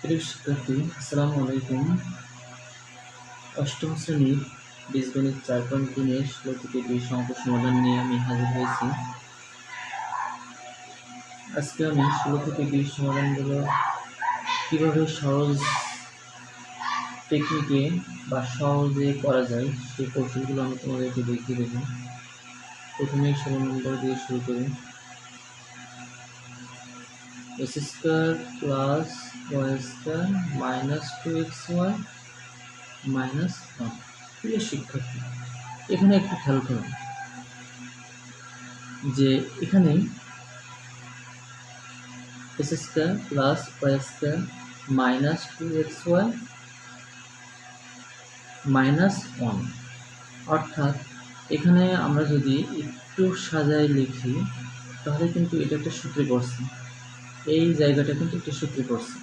প্রিয় শিক্ষার্থী, আসসালামু আলাইকুম। অষ্টম শ্রেণীর বীজগণিত 4.3-এর 16 থেকে 20 অঙ্ক সমাধান নিয়ে আমি হাজির হয়েছি। আজকে আমি 16 থেকে 20 সমাধানগুলো কীভাবে সহজ টেকনিকে বা সহজে করা যায় সেই কৌশলগুলো আমি তোমাদেরকে দেখিয়ে দেবো। প্রথমে 16 নম্বর দিয়ে শুরু করি। x square plus y square minus 2xy minus 1। প্রিয় শিক্ষার্থী, এখানে একটু খেয়াল করুন যে এখানে x square plus y square minus 2xy minus 1, অর্থাৎ এখানে আমরা যদি একটু সাজায় লিখি তাহলে কিন্তু এটা একটা সূত্রে পড়ছে, এই জায়গাটা কিন্তু একটা সূত্রে পড়ছে।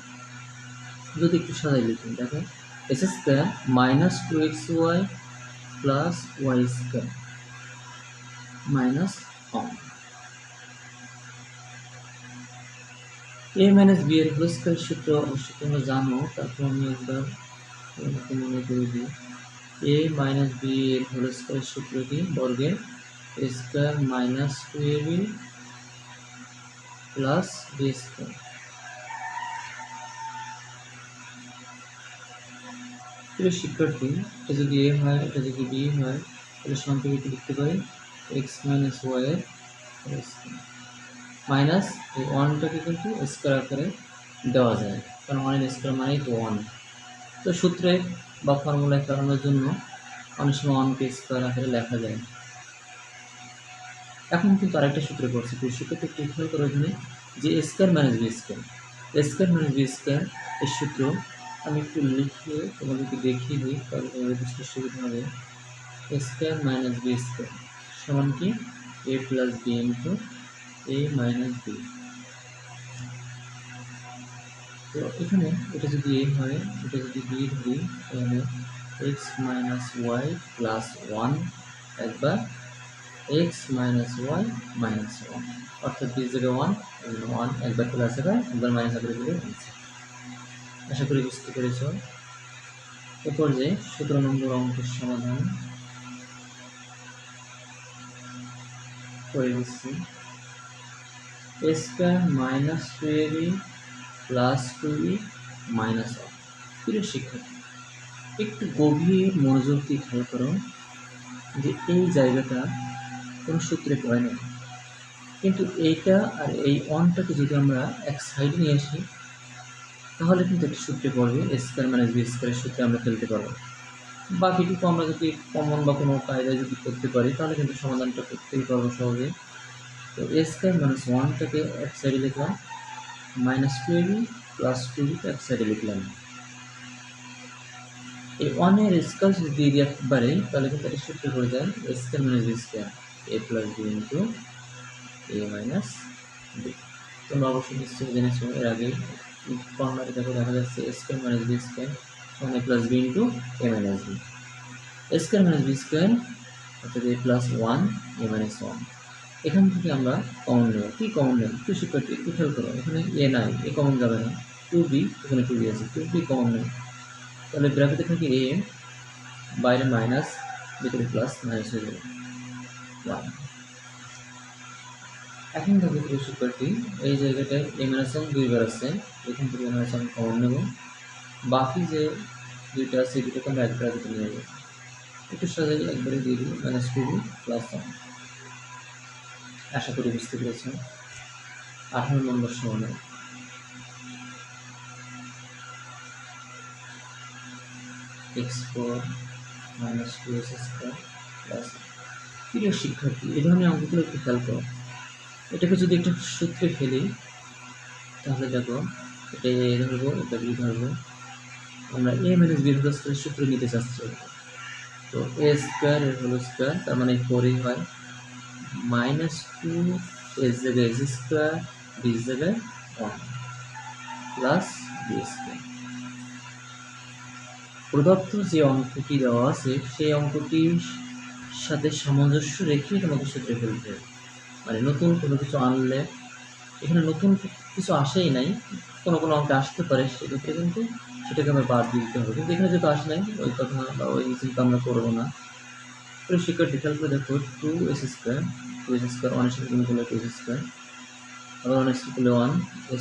যদি একটু সাজায় লিখি, দেখো x square minus 2xy plus y square minus 1। a minus b এর হোল স্কয়ার সূত্র অবশ্যই তোমরা জানো, তারপর আমি একবার মনে করে দিই। a মাইনাস b এর হোল স্কয়ার সূত্র কি? বর্গের a square minus 2ab plus b square. প্রিয় শিক্ষার্থী, এটা যদি a হয়, এটা যদি b হয়, তাহলে সংক্ষেপে লিখতে পারি x মাইনাস y এর হোল স্কয়ার মাইনাস এই 1টাকে কিন্তু স্কয়ার আকারে দেওয়া যায়, কারণ 1 এর স্কয়ার মানেই তো 1। তো সূত্রে বা ফর্মুলায় কারণের জন্য অনেক সময় 1কে স্কয়ার আকারে লেখা যায়। এখন কিন্তু আরেকটা সূত্রে পড়ছে, প্রিয় শিক্ষার্থী একটু খেয়াল করো এখানে যে a square minus b square, a square minus b square এর সূত্র আমি একটু লিখে তোমাদেরকে দেখিয়ে দিই, তাহলে তোমাদের বুঝতে সুবিধা হবে। a square minus b square সমান কি? a plus b into a minus b। তো এখানে এটা যদি a হয়, এটা যদি b ধরি, তাহলে x মাইনাস y প্লাস 1 একবার x মাইনাস y মাইনাস 1, অর্থাৎ b জায়গায় 1 একবার প্লাস একবার মাইনাস আকারে দিলে আনসার। আশা করি বুঝতে পেরেছ। এরপর যে 17 নম্বর অঙ্কের সমাধান করে দিচ্ছি। a square minus 2ab plus 2b minus 1। প্রিয় শিক্ষার্থী, একটু গভীর মনোযোগ দিয়ে খেয়াল করো যে এই জায়গাটা কোনো সূত্রে পড়ে না, কিন্তু এইটা আর এই 1টাকে যদি আমরা এক সাইডে নিয়ে আসি তাহলে কিন্তু একটা সূত্রে পড়বে, a স্কয়ার মাইনাস b স্কয়ারের সূত্রে আমরা ফেলতে পারবো। বাকিটুকু আমরা যদি কমন বা কোনো কায়দায় যদি করতে পারি তাহলে কিন্তু সমাধানটা করতেই পারবো সহজে। তো a স্কয়ার মাইনাস 1টাকে এক সাইডে লিখলাম, মাইনাস 2ab প্লাস 2b এক সাইডে লিখলাম। এই 1 এর স্কয়ার যদি দিয়ে দিই একবারে, তাহলে কিন্তু একটা সূত্রে পড়ে যায় a square minus b square a plus b into a minus b। তোমরা অবশ্যই নিশ্চয়ই জেনেছো, এর আগে কর্নারে দেখো দেখা যাচ্ছে a square minus b square সমান a plus b into a minus b। a square minus b square অর্থাৎ a প্লাস 1 a মাইনাস 1। এখান থেকে আমরা কমন নেব। কি কমন নেব? একটু শিক্ষার্থী একটু খেয়াল করো, এখানে a নাই, a কমন যাবে না। 2b, এখানে 2b আছে, 2b কমন নেব, তাহলে ব্র্যাকেটে থাকে a, বাইরে মাইনাস, ভিতরে প্লাস, মাইনাস হয়ে যাবে 1। এখন দেখো প্রিয় শিক্ষার্থী, এই জায়গাটায় a মাইনাস 1 দুইবার আছে, এখান থেকে a মাইনাস 1 কমন নেব, বাকি যে দুইটা আছে দুটোকে আমরা এক ব্র্যাকেটে নিয়ে যাবো। একটু সাজাই একবারে দিয়ে দিই মাইনাস 2b প্লাস 1। আশা করি বুঝতে পেরেছেন। 18 নম্বর সমাধান। x4 minus 2x square plus. প্রিয় শিক্ষার্থী, এই ধরনের অঙ্কগুলো একটু খেয়াল করো। এটাকে যদি একটা সূত্রে ফেলি তাহলে দেখো, এটা a ধরবো, এটা b ধরবো, আমরা a মাইনাস b হোল স্কয়ারের সূত্র নিতে চাচ্ছি। তো a স্কয়ার এর হোল স্কয়ার তার মানে 4a হয়, মাইনাস 2 এর জায়গায় x স্কয়ার, b এর জায়গায় 1 প্লাস b স্কয়ার। প্রদত্ত যে অঙ্কটি দেওয়া আছে সেই অঙ্কটির সাথে সামঞ্জস্য রেখে তোমাকে সূত্রে ফেলতে হবে। মানে নতুন কোনো কিছু আনলে, এখানে নতুন কিছু আসেই নাই, কোনো অঙ্কে আসতে পারে, সেক্ষেত্রে কিন্তু সেটাকে আমরা বাদ দিয়ে দিতে হবে। কিন্তু এখানে যেহেতু আসে নাই, ওই কথা বা ওই চিন্তা আমরা করবো না। প্রিয় শিক্ষার্থী, খেয়াল করে দেখো, 2s², 2s² 1 এর সাথে গুণ করলে 2s², আবার 1 এর সাথে করলে 1,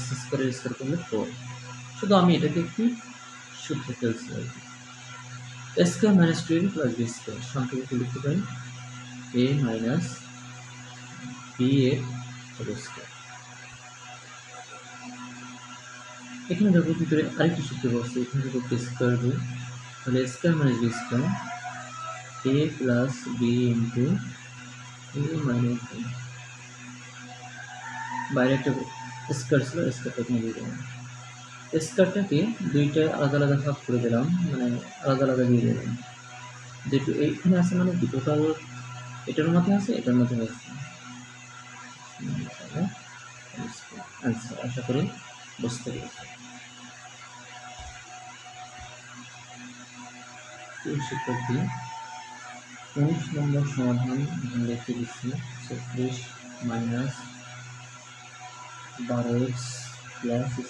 s² এর স্কোয়ার করলে 4। শুধু আমি এটাকে একটি সূত্রে ফেলছি আর কি। a² - 2ab + b² সংক্ষেপে লিখতে পারি a - b এর হোল স্কয়ার। এখানে দেখো ভিতরে আরেকটি সূত্র বসছে, এখানে দেখো k² রুট, তাহলে a² - b² a + b into a minus b। বাইরে একটা স্কয়ার ছিল, স্কয়ারটা এখানে দিয়ে দিলাম। স্কয়ারটাকে দুইটা আলাদা আলাদা ভাগ করে দিলাম, মানে আলাদা আলাদা দিয়ে দিলাম। যেহেতু এইখানে আছে মানে কি টোটাল এটার মধ্যে আছে, এটার মধ্যে আছে। আচ্ছা, আশা করি বুঝতে পেরেছি। শিক্ষার্থী, 19 নম্বর সমাধান এখানে লিখে দিচ্ছি 36 মাইনাস 12x প্লাস x²।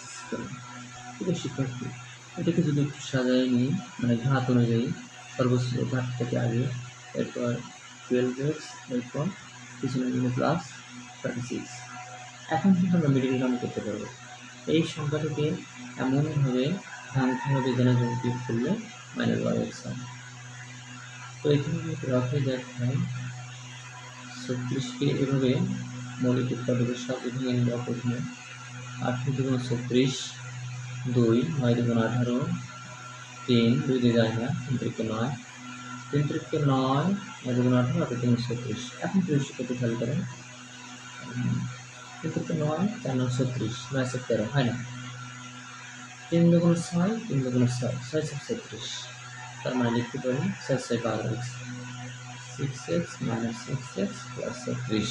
ঠিক আছে শিক্ষার্থী, এটাকে যদি একটু সাজাই নিই, মানে ঘাত অনুযায়ী সর্বোচ্চ ঘাত থেকে আগে, এরপর 12x, এরপর পিছনে দিলে প্লাস 36। এখন কিন্তু আমরা মিডিল টার্ম করতে পারবো। এই সংখ্যাটাকে এমনভাবে ভাঙতে হবে যেন যোগ করলে -12x হয়। তো এখানে রাখে দেখায় 36কে এভাবে মৌলিক উৎপাদকের সাথে ভেঙে নেওয়া প্রথমে। 8 × 36, 2, 9 × 18, 3, 2 দিয়ে যায় না, 3 × 9, 3 × 9, 9 × 18, 8 × 36। এখন প্রবেশ করতে খেয়াল করেন, 3 × 9, 4 × 36, 9 × 13 হয় না, 3 × 6, 3 × 6, 6 × 36। তার মানে লিখতে পারি 6 × 6 = 12x, 6x - 6x + 36।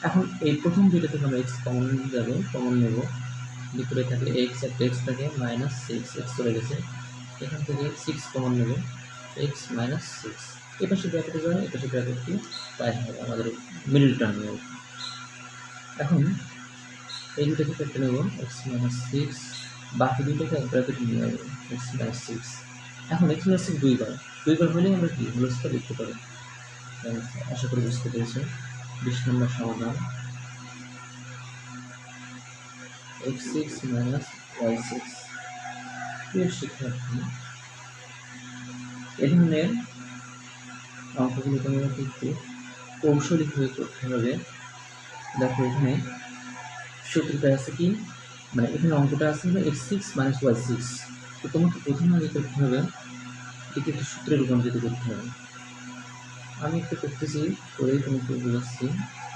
এখন এই প্রথম দুইটা থেকে আমরা x কমন যাবে, কমন নেব, ভিতরে থাকে x, একটা x থাকে -6x চলে গেছে, এখান থেকে 6 কমন নেব, x - 6, এপাশে ব্র্যাকেটে যাবে, এপাশে ব্র্যাকেটটি তাই হবে আমাদের মিডল টার্ম নেব। এখন এই দুটাকে কেটে নেব, x - 6, বাকি দুইটাকে এক ব্র্যাকেটে নিয়ে যাবো, x - 6। এখন x - 6 দুইবার হলেই আমরা কি হোল স্কয়ার লিখতে পারি। আশা করি বুঝতে পেরেছেন। 20 নম্বর সমাধান x6 - y6। প্রিয় শিক্ষার্থী, এ ধরনের অঙ্কগুলো তোমাদের একটু কৌশলিকভাবে করতে হবে। দেখো এখানে সূত্রটা আছে কি, মানে এখানে অঙ্কটা আছে হলো x6 - y6। তো তোমাকে প্রথমে আগে করতে হবে এটাকে একটি সূত্রে রূপান্তরিত করতে হবে। আমি একটু করতেছি, করেই তোমাকে বোঝাচ্ছি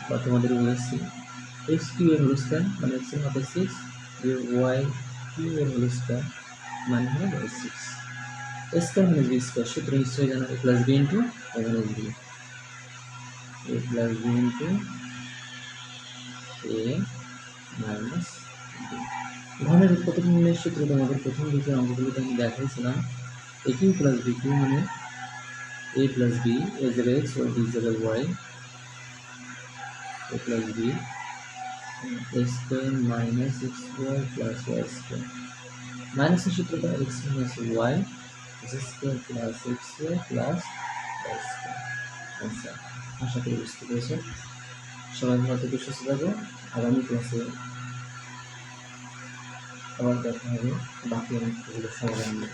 বা তোমাদের বোঝাচ্ছি। x3 এর হোল স্কয়ার মানে x এর মধ্যে 6, y3 এর হোল স্কয়ার মানে হলো y6। a² - b² সূত্র নিশ্চয়ই জানো, a + b * a - b, a + b * a - b। ঘনের উৎপাদক নির্ণয়ের সূত্র তোমাদের প্রথম দুটো অঙ্কগুলোতে আমি দেখাইছিলাম। a3 + b3 মানে a + b, a জায়গায় x ও b জায়গায় y, a + b, a² - x² + y²। মাইনাসের সূত্রটা x - y, x² + x² + y²। আচ্ছা, আশা করি বুঝতে পেরেছো। সবাই ভালো থেকে সুস্থ থাকো। আগামী ক্লাসে আবার দেখা হবে বাকি অঙ্কগুলোর সমাধান নিয়ে।